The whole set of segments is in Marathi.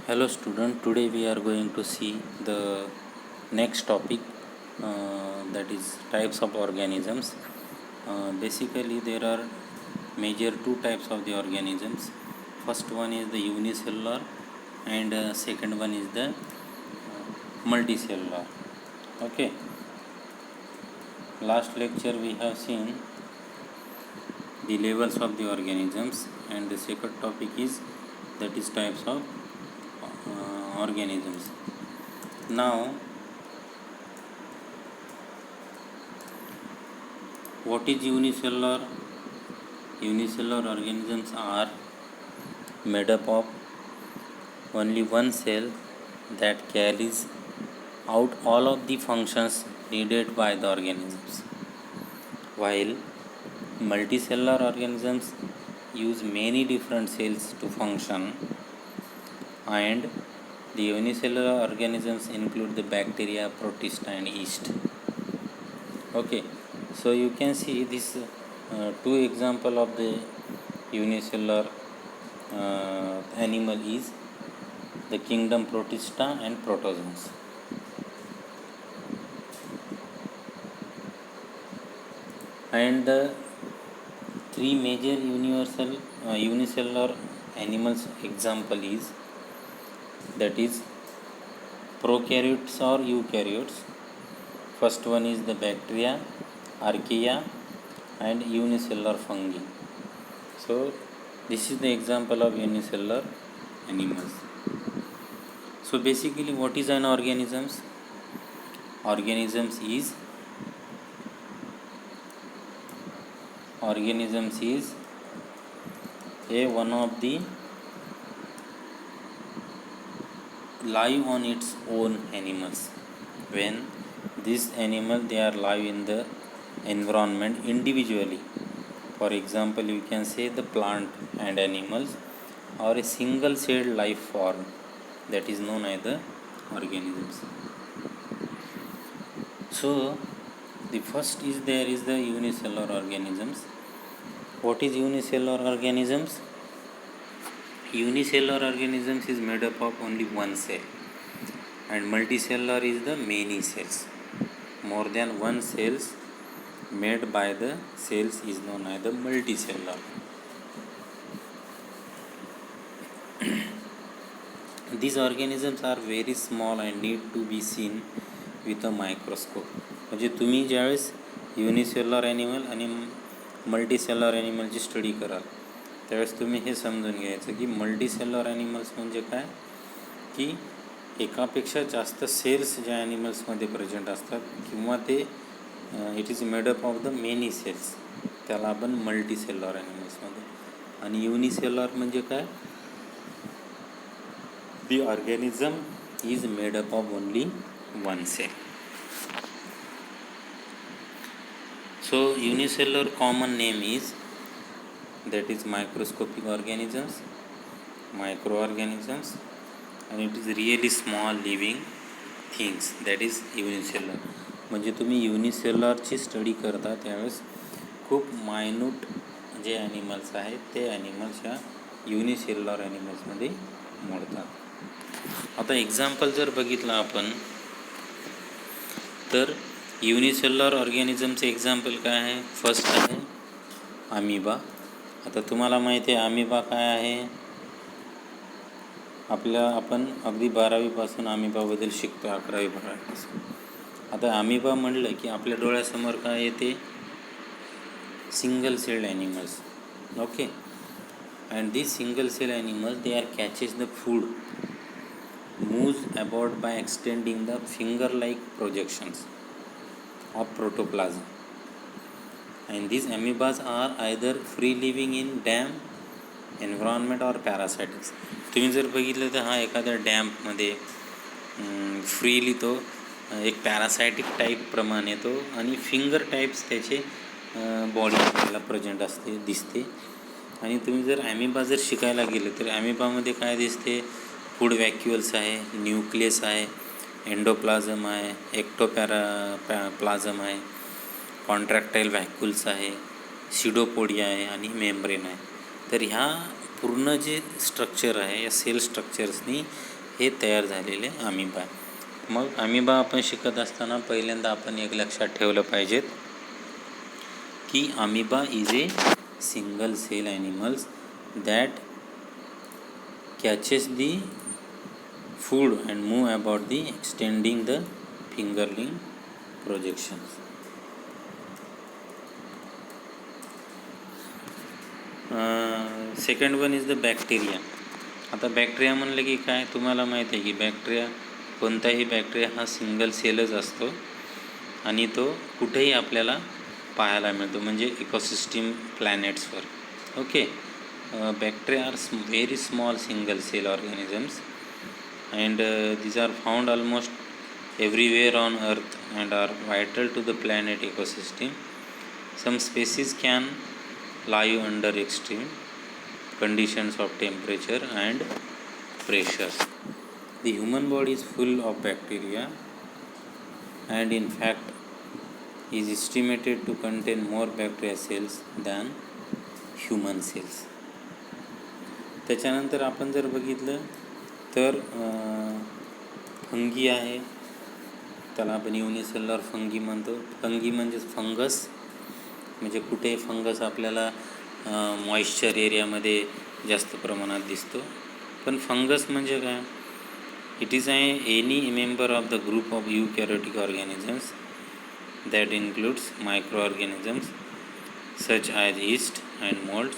Hello student, today we are going to see the next topic, that is types of organisms. Basically there are major two types of the organisms. First one is the unicellular and second one is the multicellular. Okay, last lecture we have seen the levels of the organisms, and the second topic is that is types of organisms. Now what is unicellular? Unicellular organisms are made up of only one cell that carries out all of the functions needed by the organisms, while multicellular organisms use many different cells to function, and the unicellular organisms include the bacteria, protista, and yeast. Okay, so you can see this two example of the unicellular animal is the kingdom Protista and protozoans. And the three major unicellular animals example is, that is prokaryotes or eukaryotes. First one is the bacteria, archaea, and unicellular fungi. So this is the example of unicellular animals. So basically what is an organisms? Organisms is a one of the live on its own animals. When this animal they are live in the environment individually. For example, you can say the plant and animals, or a single celled life form, that is known as the organisms. So the first is there is the unicellular organisms. What is unicellular organisms? Unicellular organisms is made up of only one cell, and multicellular is the many cells. More than one cells made by the cells is known as the multicellular. These organisms are very small and need to be seen with a microscope. म्हणजे तुम्ही ज्यावेळेस युनिसेल्युलर ॲनिमल आणि मल्टीसेल्युलर ॲनिमलची स्टडी कराल त्यावेळेस तुम्ही हे समजून घ्यायचं की मल्टीसेल्युलर ॲनिमल्स म्हणजे काय, की एकापेक्षा जास्त सेल्स ज्या ॲनिमल्समध्ये प्रेझेंट असतात किंवा ते it is made up of the many cells, त्याला आपण मल्टीसेल्युलर ॲनिमल्समध्ये. आणि युनिसेल्युलर म्हणजे काय, the organism is made up of only one cell. So unicellular common name is, that is microscopic organisms, microorganisms, and it is really small living things, that is unicellular. म्हणजे तुम्ही युनिसेल्युलरची स्टडी करता त्यावेळेस खूप मायन्यूट जे ॲनिमल्स आहेत ते ॲनिमल्स ह्या युनिसेल्युलर ॲनिमल्समध्ये मोडतात. आता एक्झाम्पल जर बघितलं आपण तर युनिसेल्युलर ऑर्गॅनिझमचे एक्झाम्पल काय आहे. फर्स्ट आहे अमिबा. आता तुम्हाला माहिती आहे अमिबा काय आहे, आपण अगदी 12वीपासून अमिबाबद्दल शिकतो, 11वी-12वीपासून. आता अमिबा म्हणलं की आपल्या डोळ्यासमोर काय येते, single celled animals. Okay, and this single cell animals they are catches the food, moves about by extending the finger-like projections of protoplasm, and these amoebas are either free living in damp environment or parasitics. तुम्ही जर बघितलं तर हा एखाद्या डॅम्पमध्ये फ्रीली तो एक पॅरासायटिक टाईपप्रमाणे तो आणि फिंगर टाईप्स त्याचे बॉडीला प्रेझेंट असते दिसते. आणि तुम्ही जर ॲमिबा जर शिकायला गेले तर ॲमिबामध्ये काय दिसते, फूड वॅक्युअल्स आहे, न्यूक्लियस आहे, एंडोप्लाझम आहे, प्लाझम आहे, कॉन्ट्रॅक्टाईल व्हॅक्युल्स आहे, सिडोपोडिया आहे आणि मेम्ब्रेन आहे. तर ह्या पूर्ण जे स्ट्रक्चर आहे या सेल स्ट्रक्चर्सनी हे तयार झालेले अमिबा आहे. मग अमिबा आपण शिकत असताना पहिल्यांदा आपण एक लक्षात ठेवलं पाहिजेत की amoeba is a single cell animals that catches the food and move about the extending the fingerling projections. Second one is the bacteria. आता बॅक्टेरिया म्हणलं की काय, तुम्हाला माहीत आहे की बॅक्टेरिया, कोणताही बॅक्टेरिया हा सिंगल सेलच असतो आणि तो कुठेही आपल्याला पाहायला मिळतो, म्हणजे इकोसिस्टीम प्लॅनेट्सवर. Okay, bacteria are very small single cell organisms and these are found almost everywhere on earth and are vital to the planet ecosystem. Some species can live under extreme conditions of temperature and pressure. The human body is full of bacteria and in fact is estimated to contain more bacteria cells than human cells. त्याच्यानंतर आपण जर बघितलं तर फंगी आहे, त्याला आपण युनिसेल्युलर फंगी म्हणतो. फंगी म्हणजेच फंगस, म्हणजे कुठे फंगस आपल्याला मॉइश्चर एरियामध्ये जास्त प्रमाणात दिसतो. पण फंगस म्हणजे काय, it is any member of the group of eukaryotic organisms that includes micro organisms such as yeast and moulds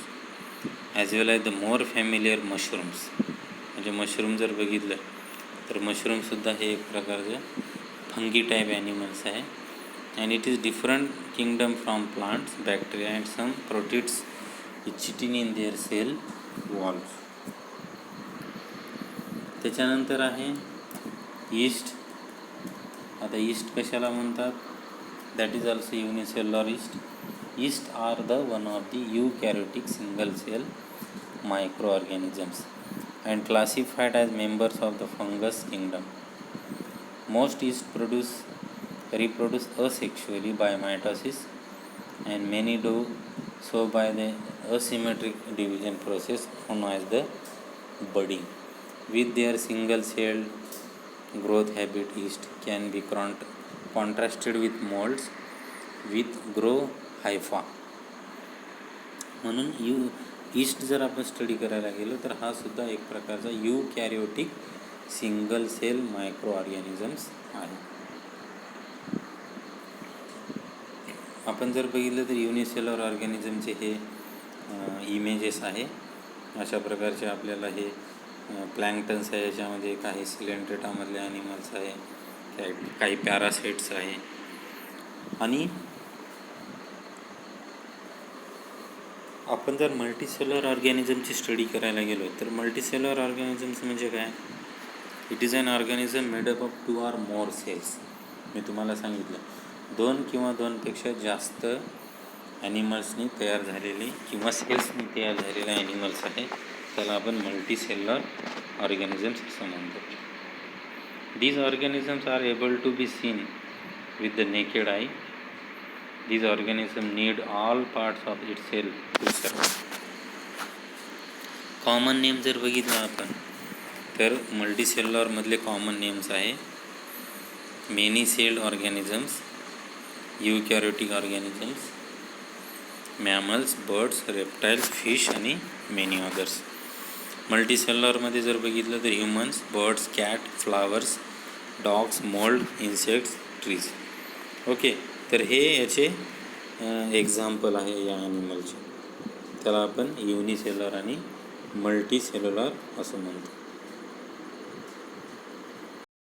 as well as the more familiar mushrooms. म्हणजे मशरूम जर बघितलं तर मशरूमसुद्धा हे एक प्रकारचं फंगी टाईप ॲनिमल्स आहे. And it is different kingdom from plants, bacteria and some protists chitin in their cell walls. त्याच्यानंतर आहे यीस्ट. आता यीस्ट कशाला म्हणतात, that is also unicellular yeast. Yeast are the one of the eukaryotic single cell micro organisms and classified as members of the fungus kingdom. Most yeast reproduce asexually by mitosis and many do so by the asymmetric division process known as the budding. With their single celled growth habit, yeast can be contrasted with molds with grow hypha. म्हणून यीस्ट जर आपण स्टडी करायला गेलो तर हा सुद्धा एक प्रकारचा यूकॅरियोटिक सिंगल सेल मायक्रो ऑर्गॅनिझम्स आहे. आपण जर बघितलं तर युनिसेल्युलर ऑर्गॅनिझमचे हे इमेजेस आहे. अशा प्रकारचे आपल्याला हे प्लँक्टन्स आहे, याच्यामध्ये काही सिलेंट्रेटामधले ॲनिमल्स आहे, काही पॅरासाइट्स आहे. आणि आपण जर मल्टीसेल्युलर ऑर्गॅनिझमची स्टडी करायला गेलो तर मल्टीसेल्युलर ऑर्गॅनिझम्स म्हणजे काय, it is an organism made up of 2 or more cells. मी तुम्हाला सांगितलं 2 किंवा 2पेक्षा जास्त ॲनिमल्सनी तयार झालेले किंवा सेल्सनी तयार झालेले ॲनिमल्स आहे, त्याला आपण मल्टीसेल्युलर ऑर्गॅनिझम्स असं म्हणतो. These organisms are able to be seen with the naked eye. These organisms need all parts of its cell to survive. Common name जर बघितलं आपण तर मल्टीसेल्युलरमधले कॉमन नेम्स आहे many celled organisms, eukaryotic organisms, mammals, birds, reptiles, fish आणि मेनी अदर्स. मल्टीसेल्युलरमध्ये जर बघितलं तर humans, birds, cat, flowers, dogs, mould, insects, trees. Okay, तर हे याचे एक्झाम्पल आहे या ॲनिमलचे. त्याला आपण युनिसेल्युलर आणि मल्टीसेल्युलर असं म्हणतो.